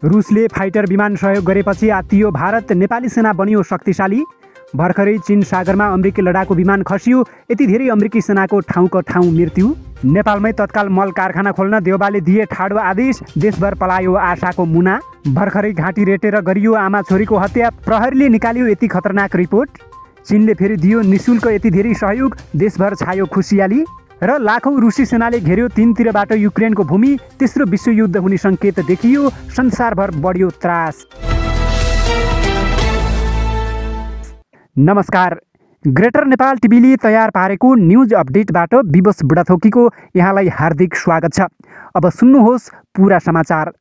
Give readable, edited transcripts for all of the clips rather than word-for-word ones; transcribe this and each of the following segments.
रुसले fighter विमान सहयोग गरेपछि आत्तियो भारत। नेपाली सेना बन्यो शक्तिशाली। भर्खरै चीन सागरमा अमेरिकी लडाकु विमान खसियो। यति धेरै अमेरिकी सेनाको ठाउँको ठाउँ मृत्यु। नेपालमै तत्काल मल कारखाना खोल्न देउबाले दिए ठाडो आदेश। देशभर पलायो आशाको मुना। भर्खरै घाँटी रेटेर गरियो आमा छोरीको हत्या। प्रहरीले निकाल्यो यति खतरनाक रिपोर्ट। चीनले फेरि दियो निशुल्क यति धेरै सहयोग। देशभर छायो खुसियाली। र लाखौं रुसी सेनाले घेर्यो तीनतिरबाट युक्रेनको भूमि। तेस्रो विश्वयुद्ध हुने सङ्केत देखियो। संसारभर बढ्यो त्रास। नमस्कार, ग्रेटर नेपाल टिभीले तयार पारेको न्युज अपडेटबाट विवश बुढाथोकीको यहाँलाई हार्दिक स्वागत छ। अब सुन्नुहोस् पुरा समाचार।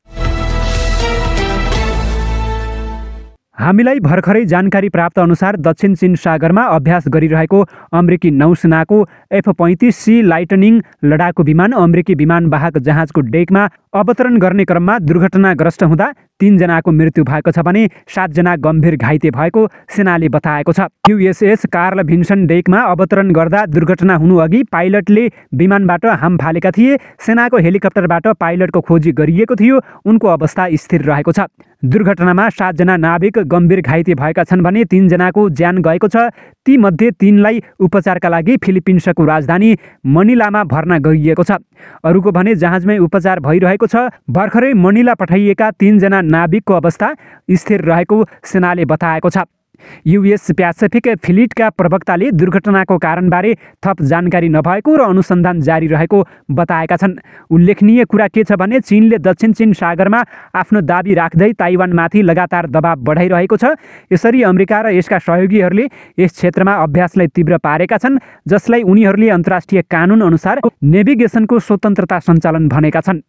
हामीलाई भर्खरै जानकारी प्राप्त अनुसार दक्षिण चीन सागरमा अभ्यास गरिरहेको अमेरिकी नौसेनाको F-35C लाइटनिङ लडाकु विमान अमेरिकी विमानवाहक जहाजको डेकमा अवतरण गर्ने क्रममा दुर्घटनाग्रस्त हुँदा 3 जनाको मृत्यु भएको छ भने 7 जना गम्भीर घाइते भएको सेनाले बताएको छ। USS कार्ल भिन्सन डेकमा अवतरण गर्दा दुर्घटना हुनुअघि पाइलटले विमानबाट हाम फालेका थिए। सेनाको हेलिकप्टरबाट पाइलटको खोजी गरिएको थियो। उनको अवस्था स्थिर रहेको छ। दुर्घटनामा 7 जना नाविक गम्भीर घाइते भएका छन् भने 3 जनाको ज्यान गएको छ। ती मध्ये 3लाई उपचारका लागि फिलिपिन्सको राजधानी मनिलामा भर्ना गरिएको छ। अरूको भने जहाजमै उपचार भइरहेको छ। भर्खरै मनिला पठाइएका 3 जना नाविकको अवस्था स्थिर रहेको सेनाले बताएको छ। US प्यासिफिक फ्लिटका प्रवक्ताले दुर्घटनाको कारणबारे थप जानकारी नभएको र अनुसन्धान जारी रहेको बताएका छन्। उल्लेखनीय कुरा के छ भने चीनले दक्षिण चीन सागरमा आफ्नो दाबी राख्दै ताइवानमाथि लगातार दबाव बढाइरहेको छ। यसरी अमेरिका र यसका सहयोगीहरूले यस क्षेत्रमा अभ्यासलाई तीव्र पारेका छन्, जसलाई उनीहरूले अन्तर्राष्ट्रिय कानुन अनुसार नेभिगेसनको स्वतन्त्रता सञ्चालन भनेका छन्।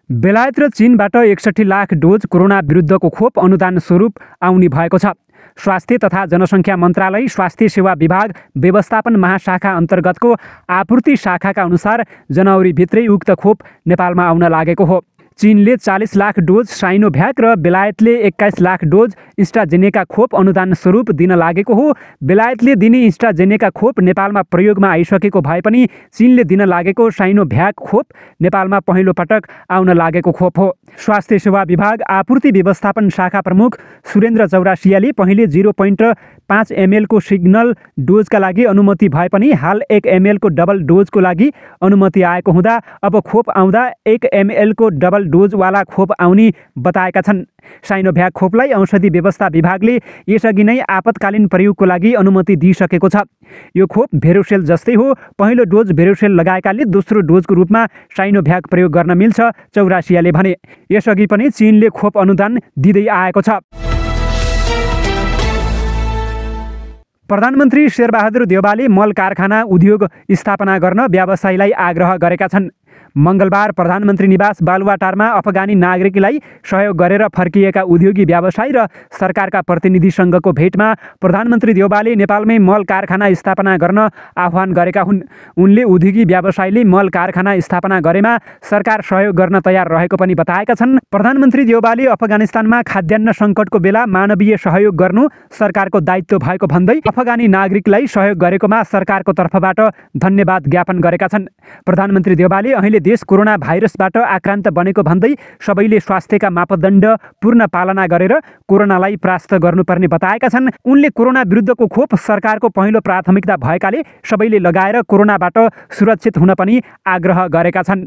बेलायत र चीनबाट 61 लाख डोज कोरोना विरुद्धको खोप अनुदान स्वरूप आउने भएको छ। स्वास्थ्य तथा जनसङ्ख्या मन्त्रालय स्वास्थ्य सेवा विभाग व्यवस्थापन महाशाखा अन्तर्गतको आपूर्ति शाखाका अनुसार जनवरीभित्रै उक्त खोप नेपालमा आउन लागेको हो। चीनले 40 लाख डोज साइनोभ्याक र बेलायतले 21 लाख डोज इन्स्ट्राजेनेका खोप अनुदान स्वरूप दिन लागेको हो। बेलायतले दिने इन्स्ट्राजेनेका खोप नेपालमा प्रयोगमा आइसकेको भए पनि चीनले दिन लागेको साइनोभ्याक खोप नेपालमा पहिलो पटक आउन लागेको खोप हो। स्वास्थ्य सेवा विभाग आपूर्ति व्यवस्थापन शाखा प्रमुख सुरेन्द्र चौरासियाले पहिले 0.5 ml को सिग्नल डोजका लागि अनुमति भए पनि हाल 1 ml को डबल डोजको लागि अनुमति आएको हुँदा अब खोप आउँदा 1 ml को डबल डोजवाला खोप आउने बताएका छन्। साइनोभ्याक खोपलाई औषधि व्यवस्था विभागले यसअघि नै आपतकालीन प्रयोगको लागि अनुमति दिइसकेको छ। यो खोप भेरोसेल जस्तै हो। पहिलो डोज भेरोसेल लगाएकाले दोस्रो डोजको रूपमा साइनोभ्याक प्रयोग गर्न मिल्छ, चौरासियाले भने। यसअघि पनि चीनले खोप अनुदान दिँदै आएको छ। प्रधानमन्त्री शेरबहादुर देउबाले मल कारखाना उद्योग स्थापना गर्न व्यवसायीलाई आग्रह गरेका छन्। मङ्गलबार प्रधानमन्त्री निवास बालुवाटारमा अफगानी नागरिकलाई सहयोग गरेर फर्किएका उद्योगी व्यवसायी र सरकारका प्रतिनिधिसँगको भेटमा प्रधानमन्त्री देउबाले नेपालमै मल कारखाना स्थापना गर्न आह्वान गरेका हुन्। उनले उद्योगी व्यवसायीले मल कारखाना स्थापना गरेमा सरकार सहयोग गर्न तयार रहेको पनि बताएका छन्। प्रधानमन्त्री देउबाले अफगानिस्तानमा खाद्यान्न सङ्कटको बेला मानवीय सहयोग गर्नु सरकारको दायित्व भएको भन्दै अफगानी नागरिकलाई सहयोग गरेकोमा सरकारको तर्फबाट धन्यवाद ज्ञापन गरेका छन्। प्रधानमन्त्री देउबाले अहिले देश कोरोना भाइरसबाट आक्रान्त बनेको भन्दै सबैले स्वास्थ्यका मापदण्ड पूर्ण पालना गरेर कोरोनालाई परास्त गर्नुपर्ने बताएका छन्। उनले कोरोना विरुद्धको खोप सरकारको पहिलो प्राथमिकता भएकाले सबैले लगाएर कोरोनाबाट सुरक्षित हुन पनि आग्रह गरेका छन्।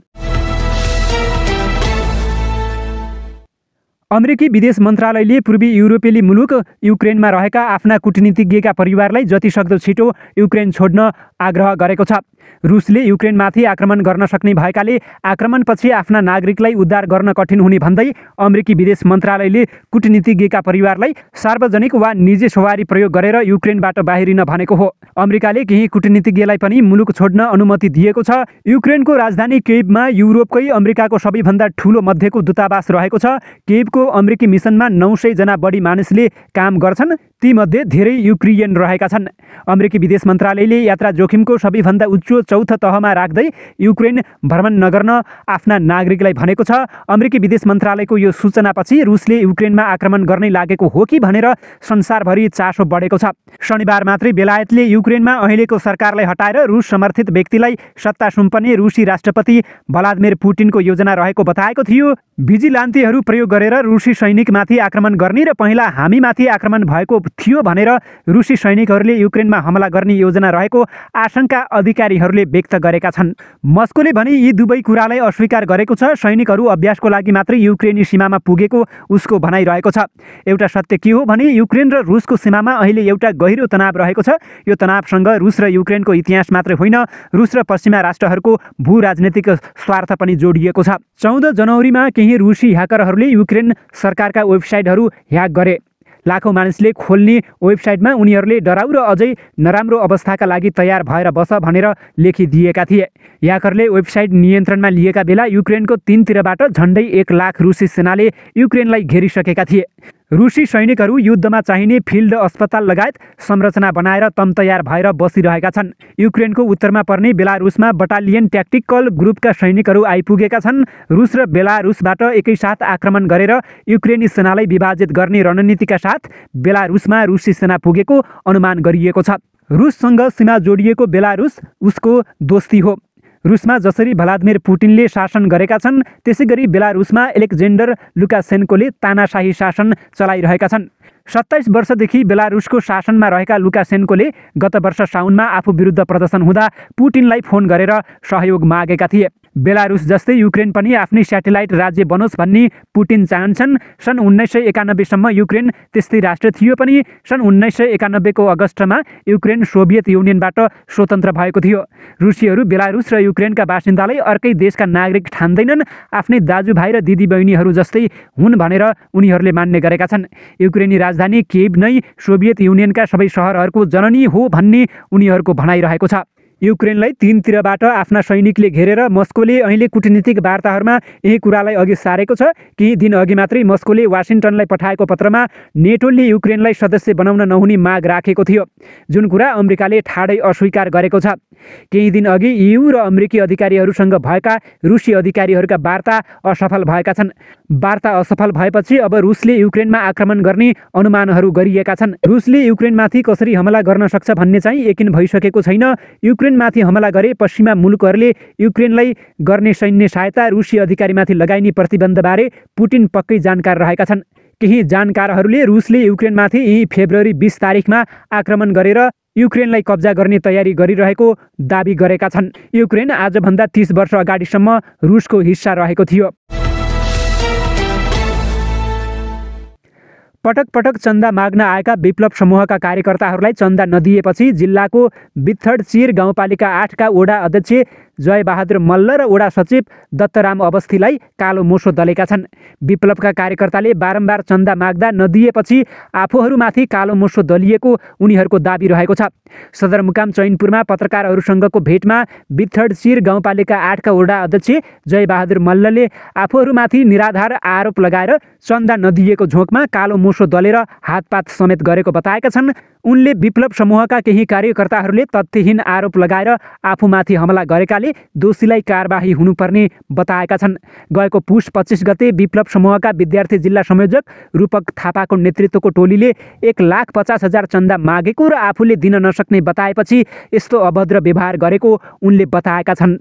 अमेरिकी विदेश मन्त्रालयले पूर्वी युरोपेली मुलुक युक्रेनमा रहेका आफ्ना कूटनीतिज्ञका परिवारलाई जतिसक्दो छिटो युक्रेन छोड्न आग्रह गरेको छ। रुसले युक्रेनमाथि आक्रमण गर्न सक्ने भएकाले आक्रमणपछि आफ्ना नागरिकलाई उद्धार गर्न कठिन हुने भन्दै अमेरिकी विदेश मन्त्रालयले कूटनीतिज्ञका परिवारलाई सार्वजनिक वा निजी सवारी प्रयोग गरेर युक्रेनबाट बाहिरिन भनेको हो। अमेरिकाले केही कूटनीतिज्ञलाई पनि मुलुक छोड्न अनुमति दिएको छ। युक्रेनको राजधानी केभमा युरोपकै अमेरिकाको सबैभन्दा ठूलो मध्येको दूतावास रहेको छ। केभको अमेरिकी मिसनमा 900 जना बढी मानिसले काम गर्छन्। तीमध्ये धेरै युक्रेनियन रहेका छन्। अमेरिकी विदेश मन्त्रालयले यात्रा जोखिमको सबैभन्दा उच्च विश्व चौथो तहमा राख्दै युक्रेन भ्रमण नगर्न आफ्ना नागरिकलाई भनेको छ। अमेरिकी विदेश मन्त्रालयको यो सूचनापछि रुसले युक्रेनमा आक्रमण गर्नै लागेको हो कि भनेर संसारभरि चासो बढेको छ। शनिबार मात्रै बेलायतले युक्रेनमा अहिलेको सरकारलाई हटाएर रुस समर्थित व्यक्तिलाई सत्ता सुम्पने रुसी राष्ट्रपति भ्लादिमिर पुटिनको योजना रहेको बताएको थियो। भिजिलान्तीहरू प्रयोग गरेर रुसी सैनिकमाथि आक्रमण गर्ने र पहिला हामीमाथि आक्रमण भएको थियो भनेर रुसी सैनिकहरूले युक्रेनमा हमला गर्ने योजना रहेको आशंका अधिकारीहरूले व्यक्त गरेका छन्। मस्कोले भने यी दुवै कुरालाई अस्वीकार गरेको छ। सैनिकहरू अभ्यासको लागि मात्रै युक्रेनी सीमामा पुगेको उसको भनाइरहेको छ। एउटा सत्य के हो भने युक्रेन र रुसको सीमामा अहिले एउटा गहिरो तनाव रहेको छ। यो तनावसँग रुस र युक्रेनको इतिहास मात्रै होइन, रुस र पश्चिमा राष्ट्रहरूको भू राजनीतिक स्वार्थ पनि जोडिएको छ। 14 जनवरीमा केही रुसी ह्याकरहरूले युक्रेन सरकारका वेबसाइटहरू ह्याक गरे। लाखौँ मानिसले खोल्ने वेबसाइटमा उनीहरूले डराउ र अझै नराम्रो अवस्थाका लागि तयार भएर बस भनेर लेखिदिएका थिए। ह्याकरले वेबसाइट नियन्त्रणमा लिएका बेला युक्रेनको तीनतिरबाट झन्डै 1 लाख रुसी सेनाले युक्रेनलाई घेरिसकेका थिए। रुसी सैनिकहरू युद्धमा चाहिने फिल्ड अस्पताल लगायत संरचना बनाएर तयार भएर बसिरहेका छन्। युक्रेनको उत्तरमा पर्ने बेलारुसमा बटालियन ट्याक्टिकल ग्रुपका सैनिकहरू आइपुगेका छन्। रुस र बेलारुसबाट एकैसाथ आक्रमण गरेर युक्रेनी सेनालाई विभाजित गर्ने रणनीतिका साथ बेलारुसमा रुसी सेना पुगेको अनुमान गरिएको छ। रुससँग सीमा जोडिएको बेलारुस उसको दोस्ती हो। रुसमा जसरी भ्लादिमिर पुटिनले शासन गरेका छन् त्यसै गरी बेलारुसमा एलेक्जेन्डर लुकासेन्कोले तानाशाही शासन चलाइरहेका छन्। 27 वर्षदेखि बेलारुसको शासनमा रहेका लुकासेन्कोले गत वर्ष साउनमा आफू विरुद्ध प्रदर्शन हुँदा पुटिनलाई फोन गरेर सहयोग मागेका थिए। बेलारुस जस्तै युक्रेन पनि आफ्नै स्याटेलाइट राज्य बनोस् भन्ने पुटिन चाहन्छन्। सन् 1991 सम्म युक्रेन त्यस्तै राष्ट्र थियो पनि सन् 1991 को अगस्टमा युक्रेन सोभियत युनियनबाट स्वतन्त्र भएको थियो। रुसीहरू बेलारुस र युक्रेनका बासिन्दालाई अर्कै देशका नागरिक ठान्दैनन्, आफ्नै दाजुभाइ र दिदीबहिनीहरू जस्तै हुन् भनेर उनीहरूले मान्ने गरेका छन्। युक्रेनी राजधानी किएभ नै सोभियत युनियनका सबै सहरहरूको जननी हो भन्ने उनीहरूको भनाइरहेको छ। युक्रेनलाई तीनतिरबाट आफ्ना सैनिकले घेरेर मस्कोले अहिले कुटनीतिक वार्ताहरूमा यही कुरालाई अघि सारेको छ। केही दिन अघि मात्रै मस्कोले वासिङ्टनलाई पठाएको पत्रमा नेटोले युक्रेनलाई सदस्य बनाउन नहुने माग राखेको थियो, जुन कुरा अमेरिकाले ठाडै अस्वीकार गरेको छ। केही दिन अघि EU र अमेरिकी अधिकारीहरूसँग भएका रुसी अधिकारीहरूका वार्ता असफल भएका छन्। वार्ता असफल भएपछि अब रुसले युक्रेनमा आक्रमण गर्ने अनुमानहरू गरिएका छन्। रुसले युक्रेनमाथि कसरी हमला गर्न सक्छ भन्ने चाहिँ यकिन भइसकेको छैन। युक्रेनमाथि हमला गरे पश्चिमा मुलुकहरूले युक्रेनलाई गर्ने सैन्य सहायता रुसी अधिकारीमाथि लगाइने प्रतिबन्धबारे पुटिन पक्कै जानकार रहेका छन्। केही जानकारहरूले रुसले युक्रेनमाथि यही फेब्रुअरी 20 तारिखमा आक्रमण गरेर युक्रेनलाई कब्जा गर्ने तयारी गरिरहेको दाबी गरेका छन्। युक्रेन आजभन्दा 30 वर्ष अगाडिसम्म रुसको हिस्सा रहेको थियो। पटक पटक चन्दा माग्न आएका विप्लव समूहका कार्यकर्ताहरूलाई चन्दा नदिएपछि जिल्लाको बित्थडचिर गाउँपालिका 8 का वडा अध्यक्ष जयबहादुर मल्ल र वडा सचिव दत्तराम अवस्थीलाई कालो मोसो दलेका छन्। विप्लवका कार्यकर्ताले बारम्बार चन्दा माग्दा नदिएपछि आफूहरूमाथि कालो मोसो दलिएको उनीहरूको दाबी रहेको छ। सदरमुकाम चैनपुरमा पत्रकारहरूसँगको भेटमा बित्थडचिर गाउँपालिका 8 का वडा अध्यक्ष जयबहादुर मल्लले आफूहरूमाथि निराधार आरोप लगाएर चन्दा नदिएको झोकमा कालो मोसो दलेर हातपात समेत गरेको बताएका छन्। उनले विप्लव समूहका केही कार्यकर्ताहरूले तथ्यहीन आरोप लगाएर आफूमाथि हमला गरेकाले दोषीलाई कारबाही हुनुपर्ने बताएका छन्। गएको पुस 25 गते विप्लव समूहका विद्यार्थी जिल्ला संयोजक रूपक थापाको नेतृत्वको टोलीले 1,50,000 चन्दा मागेको र आफूले दिन नसक्ने बताएपछि यस्तो अभद्र व्यवहार गरेको उनले बताएका छन्।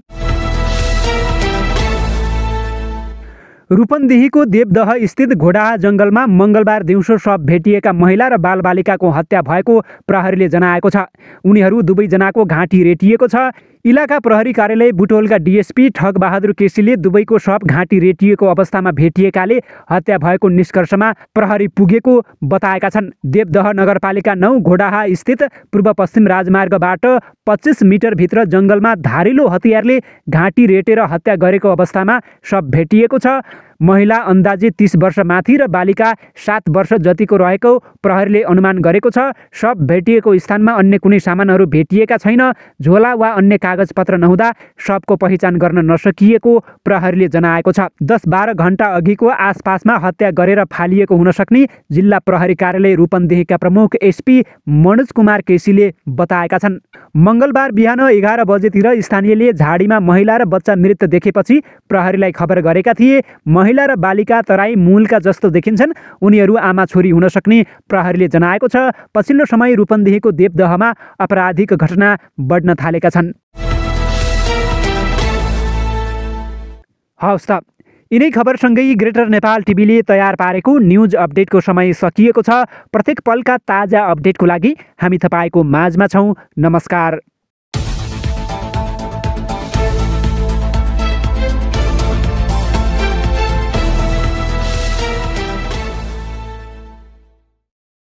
रूपन्देहीको देवदह स्थित घोडाहा जङ्गलमा मङ्गलबार दिउँसो शव भेटिएका महिला र बालबालिकाको हत्या भएको प्रहरीले जनाएको छ। उनीहरू दुवैजनाको घाँटी रेटिएको छ। इलाका प्रहरी कार्यालय बुटोलका डीएसपी ठगबहादुर केसीले दुवैको शव घाँटी रेटिएको अवस्थामा भेटिएकाले हत्या भएको निष्कर्षमा प्रहरी पुगेको बताएका छन्। देवदह नगरपालिका 9 घोडाहा स्थित पूर्व पश्चिम राजमार्गबाट 25 मिटर भित्र जङ्गलमा धारिलो हतियारले घाँटी रेटेर हत्या गरेको अवस्थामा शव भेटिएको छ। महिला अन्दाजे 30 वर्ष माथि र बालिका 7 वर्ष जतिको रहेको प्रहरीले अनुमान गरेको छ। शव भेटिएको स्थानमा अन्य कुनै सामानहरू भेटिएका छैन। झोला वा अन्य कागजपत्र नहुँदा शवको पहिचान गर्न नसकिएको प्रहरीले जनाएको छ। 10-12 घण्टा अघिको आसपासमा हत्या गरेर फालिएको हुन सक्ने जिल्ला प्रहरी कार्यालय रूपन्देहीका प्रमुख एसपी मनोज कुमार केसीले बताएका छन्। मङ्गलबार बिहान 11 बजेतिर स्थानीयले झाडीमा महिला र बच्चा मृत देखेपछि प्रहरीलाई खबर गरेका थिए। महिला र बालिका तराई मूलका जस्तो देखिन्छन्। उनीहरू आमा छोरी हुन सक्ने प्रहरीले जनाएको छ। पछिल्लो समय रूपन्देहीको देवदहमा आपराधिक घटना बढ्न थालेका छन्। हवस् त, यिनै खबरसँगै ग्रेटर नेपाल टिभीले तयार पारेको न्युज अपडेटको समय सकिएको छ। प्रत्येक पलका ताजा अपडेटको लागि हामी तपाईँको माझमा छौँ। नमस्कार।